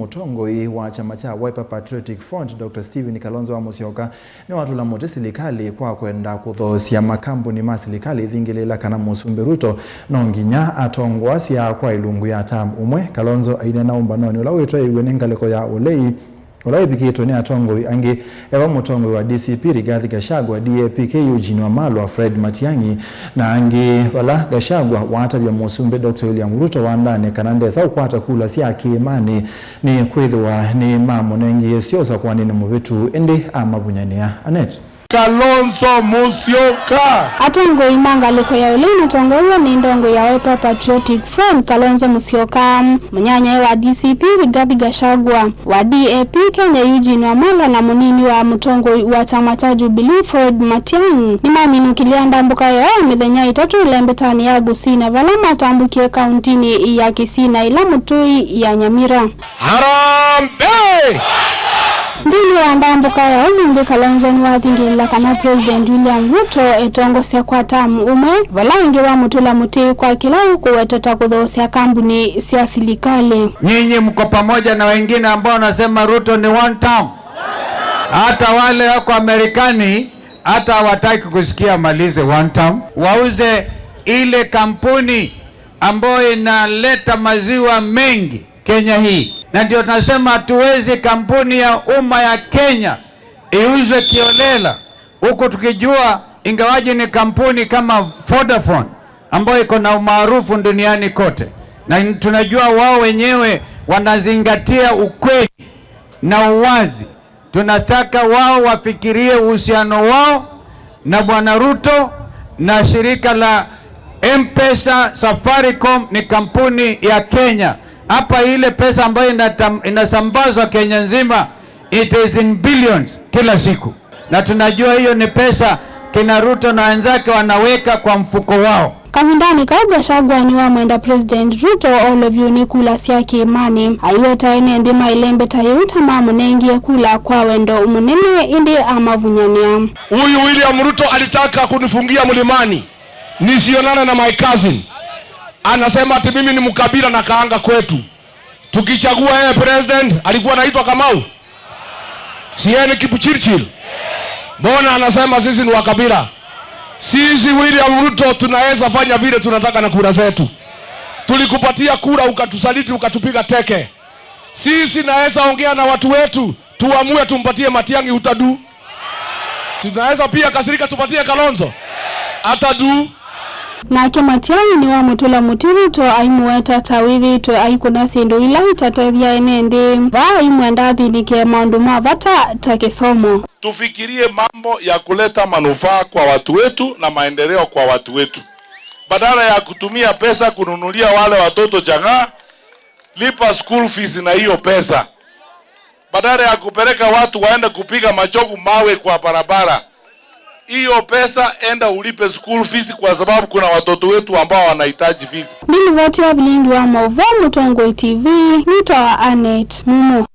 Mutongoi wa chama cha Wiper Patriotic Front Dr. Stephen Kalonzo wa Musyoka ni watu la mote serikali kwa kwenda kuthosia makambuni ma serikali ithingilela kana Musumbi Ruto no nginya atongwa cia kwa ilungu ya tam umwe. Kalonzo aine na umbanoni ula witwa iwene ngaleko ya ulei ula ibikitwo ni atongoi angi ewa mutongoi wa DCP Rigathi Gachagua, DAP Eugene Wamalwa, Fred Matiang'i na angi wala Gachagua watabya Musumbi Dr. William Ruto wandane kanande sa ukwata kula cia kiimani ni kwithwa ni mamo nengi yesiosa kwa nini mubitu indi amabunyania Anet Kalonzo Musyoka atongoi mangaliko ya ulini tongoyo ni ndongo ya Wiper Patriotic Front Kalonzo Musyoka, munyanya wa DCP Rigathi Gachagua, wa DAP Kenya Eugene Wamalwa na munini wa mutongoi wa chama cha Jubilee Fred Matiang'i ni maminu kilianda mbuka ya mithenya itatu ilembetani ya Gusii na vala matambukie kauntini ya Kisii na ila Mutui ya Nyamira. Harambe Ndili wa ndambuka ya ulingi Kalonzo ni wathingila kana President William Ruto etongosya kwa tamu umwe valangi wa mutula muti kwa kila huku wetata kuthosia kambuni cia serikali. Nyinyi mko pamoja na wengine ambao wanasema Ruto ni one term. Hata wale wako Amerikani hata hawataki kusikia malize one term. Wauze ile kampuni ambayo inaleta maziwa mengi Kenya hii. Na ndio tunasema hatuwezi kampuni ya umma ya Kenya iuzwe kiolela, huku tukijua ingawaje ni kampuni kama Vodafone ambayo iko na umaarufu duniani kote, na tunajua wao wenyewe wanazingatia ukweli na uwazi. Tunataka wao wafikirie uhusiano wao na Bwana Ruto na shirika la M-Pesa. Safaricom ni kampuni ya Kenya. Hapa ile pesa ambayo inasambazwa Kenya nzima, it is in billions kila siku, na tunajua hiyo ni pesa kina Ruto na wenzake wanaweka kwa mfuko wao. Kavindani kabla Gachagua ni wa mwenda President Ruto all of you ni kula cia kiimani aiweta ene ndima ilembe tayuta mamu nengie kula kwa wendo umunene indi amavunyania. Huyu William Ruto alitaka kunifungia mlimani nisionana na my cousin. Anasema ati mimi ni mkabila na kaanga kwetu. Tukichagua yeye president alikuwa anaitwa Kamau, si yeye ni Kipchirchir? Mbona anasema sisi ni wakabila? Sisi William Ruto tunaweza fanya vile tunataka na kura zetu. Tulikupatia kura ukatusaliti ukatupiga teke. Sisi naweza ongea na watu wetu tuamue tumpatie Matiang'i, utadu. Tunaweza pia kasirika tupatie Kalonzo, atadu. Na Matiang'i ni wa mutula mutiruto aimueta tawithi to aikuna sindu ila itatethia enende va imwenda thinike maundu ma vata ta kisomo. Tufikirie mambo ya kuleta manufaa kwa watu wetu na maendeleo kwa watu wetu, badala ya kutumia pesa kununulia wale watoto janga, lipa school fees na hiyo pesa, badala ya kupeleka watu waende kupiga machogu mawe kwa barabara. Hiyo pesa enda ulipe school fees kwa sababu kuna watoto wetu ambao wanahitaji fees. Nili vote ya bilingi wa Mauva Mutongoi TV, nita Anet Mumo.